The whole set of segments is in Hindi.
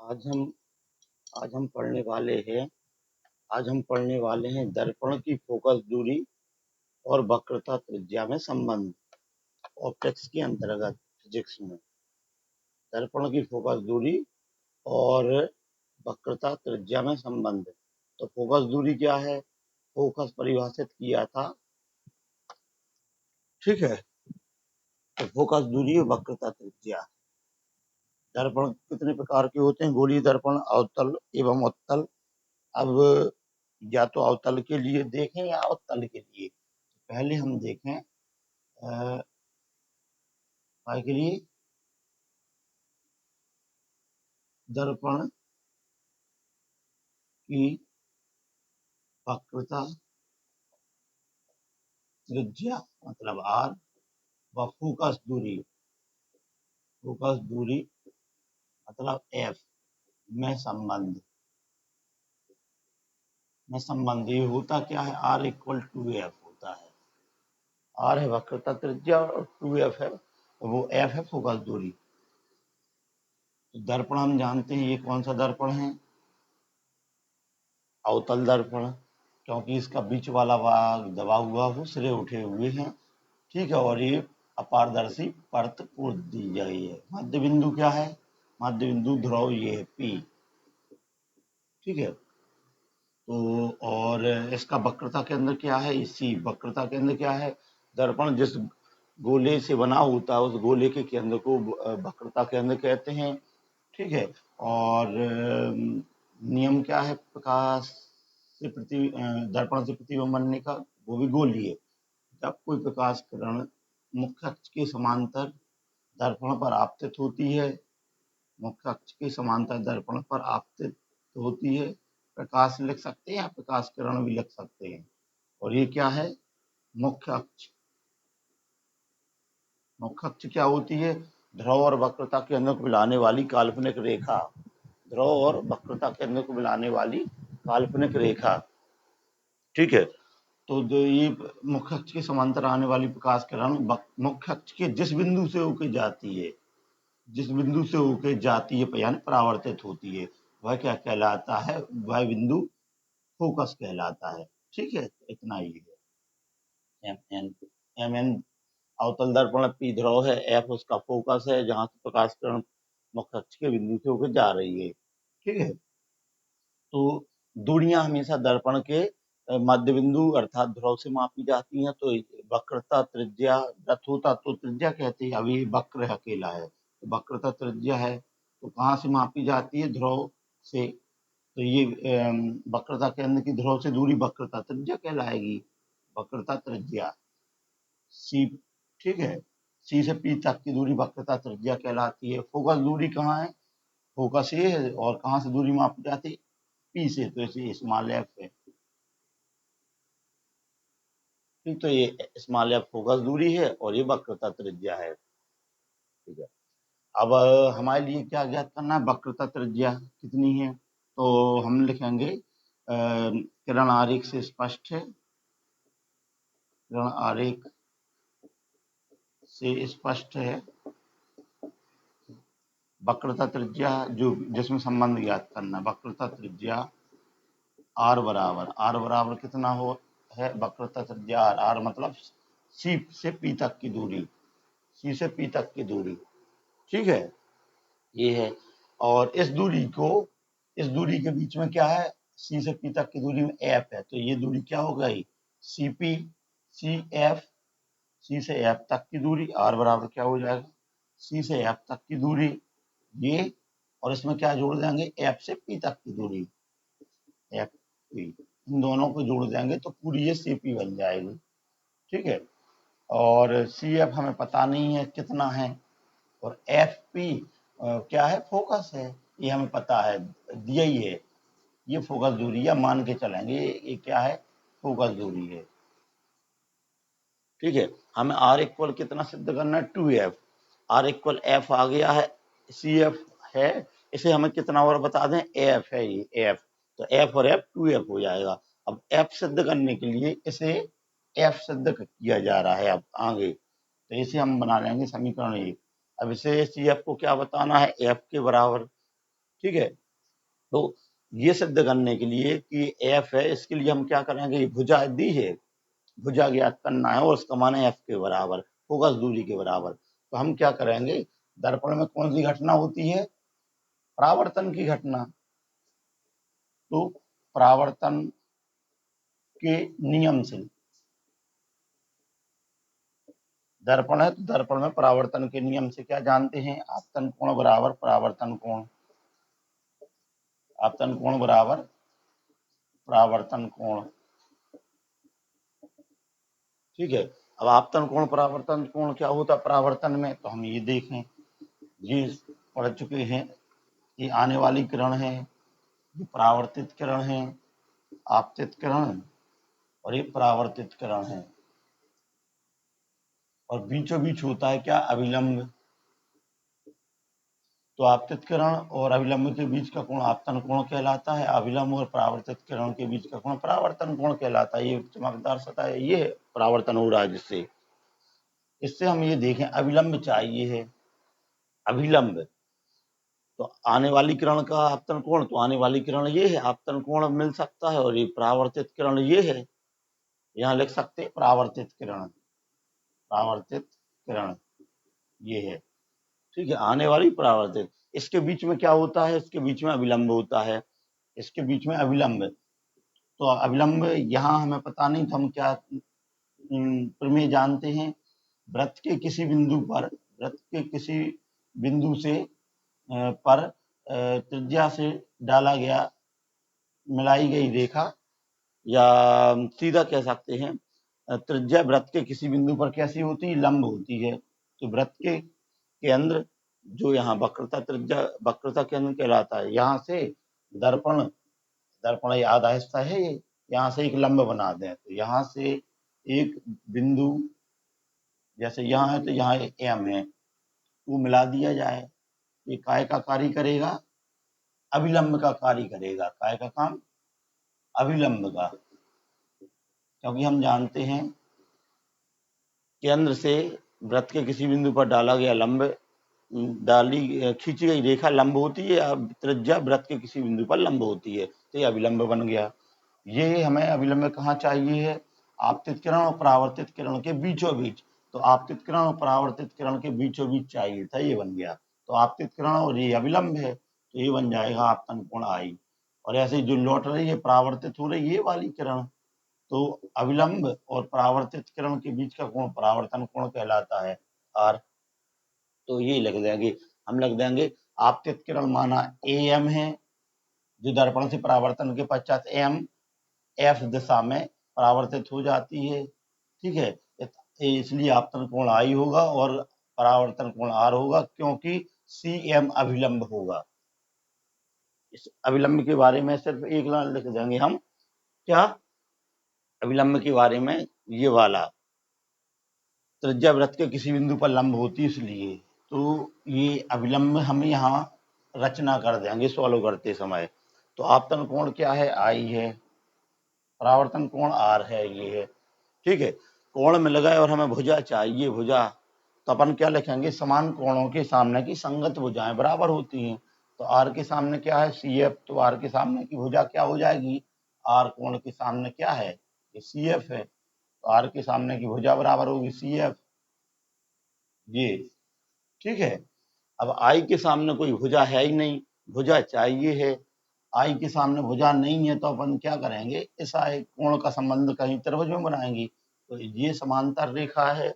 आज हम आज हम पढ़ने वाले हैं आज हम पढ़ने वाले हैं दर्पण की फोकस दूरी और वक्रता त्रिज्या में संबंध। ऑप्टिक्स के अंतर्गत फिजिक्स में दर्पण की फोकस दूरी और वक्रता त्रिज्या में संबंध। तो फोकस दूरी क्या है? फोकस परिभाषित किया था, ठीक है। तो फोकस दूरी और वक्रता त्रिज्या। दर्पण कितने प्रकार के होते हैं? गोलीय दर्पण, अवतल एवं उत्तल। अब या तो अवतल के लिए देखें या उत्तल के लिए। पहले हम देखें काय के लिए दर्पण की वक्रता त्रिज्या मतलब आर व फोकस दूरी मतलब एफ में संबंध। ये होता क्या है? आर इक्वल टू एफ होता है। आर है वक्रता त्रिज्या और टू एफ है, वो एफ है फोकस दूरी। तो दर्पण हम जानते हैं, ये कौन सा दर्पण है? अवतल दर्पण, क्योंकि इसका बीच वाला भाग दबा हुआ हो, सिरे उठे हुए हैं, ठीक है। और ये अपारदर्शी परत को दी गई है। मध्य बिंदु क्या है? मध्य बिंदु ध्रुव ये है पी, ठीक है। तो और इसका वक्रता केंद्र क्या है? सी। वक्रता केंद्र क्या है? दर्पण जिस गोले से बना होता है उस गोले के केंद्र को वक्रता केंद्र कहते हैं, ठीक है। और नियम क्या है प्रकाश से दर्पण से प्रतिबिंब बनने का? वो भी गोलीय। जब कोई प्रकाश किरण मुख्य अक्ष के समांतर दर्पण पर आपतित होती है, मुख्य अक्ष के समांतर दर्पण पर आपतित होती है, प्रकाश लिख सकते हैं या प्रकाश किरण भी लिख सकते हैं। और ये क्या है? मुख्य अक्ष। मुख्य अक्ष क्या होती है? ध्रुव और वक्रता के केंद्र को मिलाने वाली काल्पनिक रेखा। ध्रुव और वक्रता के केंद्र को मिलाने वाली काल्पनिक रेखा, ठीक है। तो जो ये मुख्य अक्ष के समांतर आने वाली प्रकाश किरण मुख्य अक्ष के जिस बिंदु से होकर जाती है, यानी परावर्तित होती है, वह क्या कहलाता है? वह बिंदु फोकस कहलाता है, ठीक है। इतना ही है। एम एन अवतल दर्पण, पी ध्रुव है, एफ उसका फोकस है जहां से प्रकाश किरण मुख्य अक्ष के बिंदु से होकर जा रही है, ठीक है। तो दूरियां हमेशा दर्पण के मध्य बिंदु अर्थात ध्रुव से मापी जाती हैं। तो वक्रता त्रिज्या होता तो त्रिज्या कहते हैं, अभी वक्र अकेला है तो वक्रता त्रिज्या है। तो कहाँ से मापी जाती है? ध्रुव से। तो ये वक्रता केंद्र की ध्रुव से दूरी वक्रता त्रिज्या कहलाएगी। वक्रता त्रिज्या सी, ठीक है। सी से पी तक की दूरी वक्रता त्रिज्या कहलाती है। फोकस दूरी कहाँ है? फोकस ये है, और कहाँ से दूरी मापी जाती है? पी से, तो इसे स्मॉल एफ है, ठीक। तो ये स्मॉल एफ फोकस दूरी है और ये वक्रता त्रिज्या है, ठीक है। अब हमारे लिए क्या ज्ञात करना है? वक्रता त्रिज्या कितनी है? तो हम लिखेंगे किरण आरेख से स्पष्ट है, किरण आरेख से स्पष्ट है वक्रता त्रिज्या जो जिसमें संबंध ज्ञात करना। वक्रता त्रिज्या आर बराबर कितना हो है? वक्रता त्रिज्या आर मतलब सी से पी तक की दूरी, सी से पी तक की दूरी, ठीक है। ये है। और इस दूरी के बीच में क्या है? सी से पी तक की दूरी में एफ है, तो ये दूरी क्या हो गई? C P C F. सी से एफ तक की दूरी आर बराबर क्या हो जाएगा? सी से एफ तक की दूरी ये, और इसमें क्या जोड़ देंगे? एफ से पी तक की दूरी, एफ पी। इन दोनों को जोड़ देंगे तो पूरी ये सी पी बन जाएगी, ठीक है। और सी एफ हमें पता नहीं है कितना है, और एफ पी क्या है? फोकस है, ये हमें पता है, दिया ही है। ये फोकस दूरी, या मान के चलेंगे ये क्या है? फोकस दूरी है, ठीक है। हमें आर इक्वल कितना सिद्ध करना है? 2f। आर इक्वल एफ आ गया है, सी एफ है, इसे हमें कितना और बता दें? एफ है ये, एफ। तो एफ और एफ 2f हो जाएगा। अब एफ सिद्ध करने के लिए इसे एफ सिद्ध किया जा रहा है अब आगे, तो इसे हम बना लेंगे समीकरण 1। अब इसे सी एफ को क्या बताना है? एफ के बराबर, ठीक है। तो ये सिद्ध करने के लिए कि एफ है, इसके लिए हम क्या करेंगे, ये भुजा दी है, भुजा ज्ञात करना है और उसका मान है एफ के बराबर, फोकस दूरी के बराबर। तो हम क्या करेंगे, दर्पण में कौन सी घटना होती है, परावर्तन की घटना। तो परावर्तन के नियम से, दर्पण है तो दर्पण में परावर्तन के नियम से क्या जानते हैं, आपतन कोण बराबर परावर्तन कोण, आपतन कोण बराबर परावर्तन कोण। ठीक है। अब आपतन कोण परावर्तन कोण क्या होता है परावर्तन में, तो हम ये देखें, ये पढ़ चुके हैं, ये आने वाली किरण है, ये परावर्तित किरण है, आपतित किरण, और ये परावर्तित किरण है, और बीचों बीच होता है क्या, अभिलंब। तो आपतित किरण और अभिलंब के बीच का कोण आपतन कोण कहलाता है, अभिलंब और परावर्तित किरण के बीच का कोण परावर्तन कोण कहलाता है। ये चमकदार सतह है, ये परावर्तन हो रहा है जिससे, इससे हम ये देखें अभिलंब चाहिए है, अभिलंब, तो आने वाली किरण का आपतन कोण, तो आने वाली किरण ये है, आपतन कोण मिल सकता है, और ये परावर्तित किरण ये है, यहाँ लिख सकते हैं परावर्तित किरण, परावर्तित किरण ये है। ठीक है, आने वाली परावर्तित, इसके बीच में क्या होता है, इसके बीच में अभिलंब होता है, इसके बीच में अभिलंब। तो अभिलंब यहाँ हमें पता नहीं, तो हम क्या प्रमेय जानते हैं, वृत्त के किसी बिंदु पर, वृत्त के किसी बिंदु से पर त्रिज्या से डाला गया, मिलाई गई रेखा, या सीधा कह सकते हैं त्रिज्या वृत्त के किसी बिंदु पर कैसी होती है, लंब होती है। तो वृत्त के केंद्र जो यहाँ वक्रता त्रिज्या, वक्रता केंद्र कहलाता है, यहाँ से दर्पण, दर्पण ये आधा हिस्सा है, ये यहाँ से एक लंब बना दें, तो यहाँ से एक बिंदु, जैसे यहाँ है तो यहाँ एम है, वो मिला दिया जाए, ये काय का कार्य करेगा, अभिलंब का कार्य करेगा, काय का काम, अभिलंब का। क्योंकि हम जानते हैं केंद्र से वृत्त के किसी बिंदु पर डाला गया लंब, डाली खींची गई रेखा लंब होती है, अब त्रिज्या वृत्त के किसी बिंदु पर लंब होती है, तो ये अभिलंब बन गया। ये हमें अभिलंब कहाँ चाहिए है, आपतित किरण और परावर्तित किरण के बीचों बीच। तो आपतित किरण और परावर्तित किरण के बीचों बीच चाहिए था, ये बन गया। तो आपतित किरण और ये अभिलंब है, तो ये बन जाएगा आपतन कोण आई। और ऐसे जो लौट रही है, परावर्तित हो रही है ये वाली किरण, तो अभिलंब और परावर्तित किरण के बीच का कोण परावर्तन कोण कहलाता है, आर। तो ये लिख देंगे, हम लिख देंगे आपतित किरण माना एम है, जो दर्पण से परावर्तन के पश्चात एम एफ दिशा में परावर्तित हो जाती है। ठीक है, इसलिए आपतन कोण आई होगा और परावर्तन कोण आर होगा, क्योंकि सी एम अभिलंब होगा। इस अभिलंब के बारे में सिर्फ एक लाइन लिख देंगे हम, क्या, अभिलंब के बारे में ये वाला, त्रिज्या वृत्त के किसी बिंदु पर लंब होती है, इसलिए तो ये अभिलंब हम यहाँ रचना कर देंगे सॉल्व करते समय। तो आपतन कोण क्या है, आई है, परावर्तन कोण आर है, ये है। ठीक है, कोण मिल गए और हमें भुजा चाहिए, भुजा, तो अपन क्या लिखेंगे, समान कोणों के सामने की संगत भुजाएं बराबर होती हैं। तो आर के सामने क्या है, सी एफ, तो आर के सामने की भुजा क्या हो जाएगी, आर कोण के सामने क्या है, ये सी एफ है, तो आर के सामने की भुजा बराबर होगी सी एफ, ये। ठीक है, अब आई के सामने कोई भुजा है ही नहीं, भुजा चाहिए है, आई के सामने भुजा नहीं है, तो अपन क्या करेंगे, इस आई कोण का संबंध कहीं त्रिभुज में बनाएंगे। तो ये समांतर रेखा है,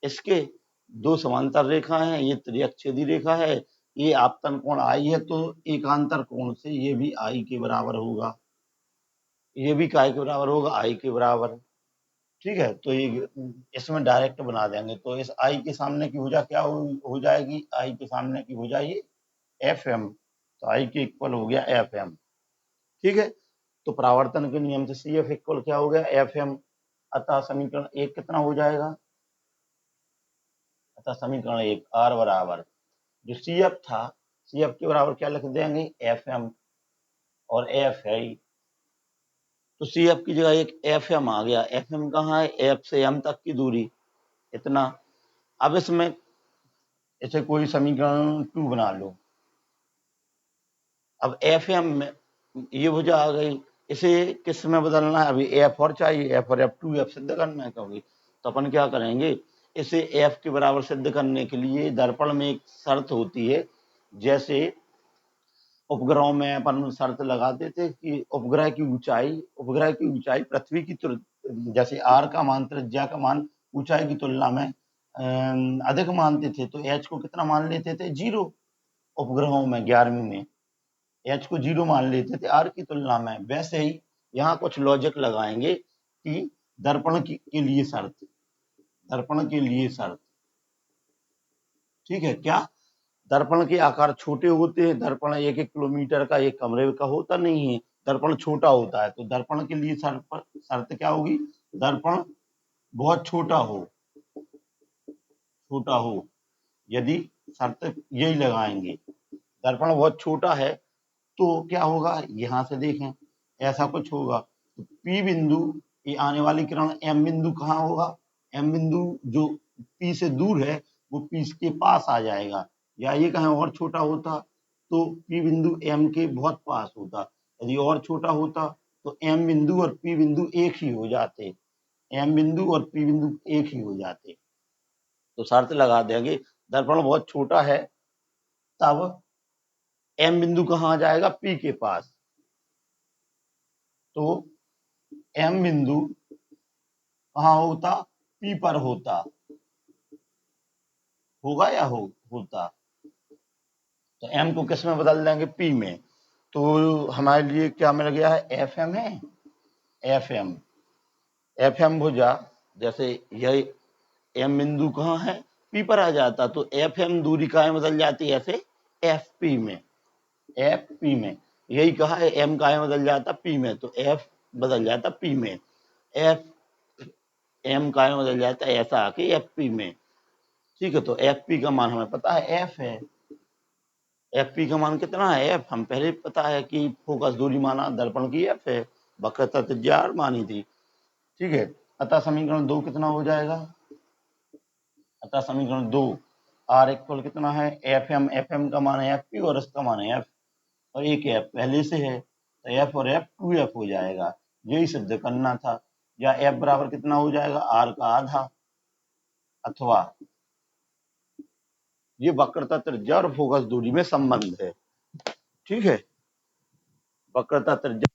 इसके दो समांतर रेखा है, ये त्रिअक्षेदी रेखा है, ये आपतन कोण आई है, तो एकांतर कोण से ये भी आई के बराबर होगा, ये भी काय के बराबर होगा, आई के बराबर। ठीक है, तो ये इसमें डायरेक्ट बना देंगे, तो इस आई के सामने की भुजा क्या हो जाएगी, आई के सामने की भुजा ये एफ एम, तो आई के इक्वल हो गया एफ एम। ठीक है, तो परावर्तन के नियम से सी एफ इक्वल क्या हो गया, एफ एम। अतः समीकरण एक कितना हो जाएगा, अतः समीकरण एक आर बराबर, जो सी एफ था, सी एफ के बराबर क्या लिख देंगे, एफ एम, और एफ है ही, तो सी एफ की जगह एक एफ एम आ गया। एफ एम कहाँ है, एफ से एम तक की दूरी, इतना। अब इसमें इसे कोई समीकरण 2 बना लो, अब एफ एम में ये भुजा आ गई, इसे किस में बदलना है, अभी एफ और चाहिए, एफ और एफ टू एफ सिद्ध करना है कभी, तो अपन क्या करेंगे, इसे एफ के बराबर सिद्ध करने के लिए दर्पण में एक शर्त होती है, जैसे उपग्रहों में अपन शर्त लगाते थे कि उपग्रह की ऊंचाई पृथ्वी की जैसे आर का मान, त्रिज्या का मान ऊंचाई की तुलना में अधिक मानते थे, तो एच को कितना मान लेते थे, 0। उपग्रहों में 11वीं में एच को 0 मान लेते थे आर की तुलना में। वैसे ही यहाँ कुछ लॉजिक लगाएंगे कि के लिए शर्त, दर्पण के लिए शर्त, ठीक है क्या, दर्पण के आकार छोटे होते हैं, दर्पण 1-1 किलोमीटर का एक कमरे का होता नहीं है, दर्पण छोटा होता है, तो दर्पण के लिए शर्त क्या होगी, दर्पण बहुत छोटा हो, यदि शर्त यही लगाएंगे, दर्पण बहुत छोटा है तो क्या होगा, यहां से देखें ऐसा कुछ होगा, तो पी बिंदु, ये आने वाली किरण एम बिंदु कहाँ होगा, एम बिंदु जो पी से दूर है वो पी के पास आ जाएगा, या ये कहीं और छोटा होता तो पी बिंदु एम के बहुत पास होता, यदि और छोटा होता तो एम बिंदु और पी बिंदु एक ही हो जाते, एम बिंदु और पी बिंदु एक ही हो जाते। तो शर्त लगा देंगे दर्पण बहुत छोटा है तब एम बिंदु कहाँ आ जाएगा, पी के पास, तो एम बिंदु कहाँ होता, पी पर होगा या होता, तो एम को किस में बदल देंगे, पी में, तो हमारे लिए क्या मिल गया है, एफ एम है, एफ एम, एफ एम भुजा, जैसे यह एम बिंदु कहाँ है, पी पर आ जाता, तो एफ एम दूरी कहाँ बदल जाती है, ऐसे एफ पी में, एफ पी में, यही कहा है एम कहाँ बदल जाता, पी में, तो एफ बदल जाता पी में, एफ एम कहाँ बदल जाता है, ऐसा आके एफ पी में, ठीक है, तो एफ पी का मान हमें पता है एफ है, एफ पी का मान कितना है, एफ हम पहले पता है कि फोकस दूरी माना दर्पण की एफ है, वक्रता त्रिज्या आर मानी थी, ठीक है, अतः समीकरण 2 कितना हो जाएगा, अतः समीकरण 2 आर इक्वल कितना है, एफ एम का मान है एफ पी और इसका मान है एफ, और एक एफ पहले से है तो एफ और एफ 2f हो जाएगा, यही सिद्ध करना था, या एफ बराबर कितना हो जाएगा, आर का आधा, अथवा ये वक्रता त्रिज्या और फोकस दूरी में संबंध है, ठीक है, वक्रता त्रिज्या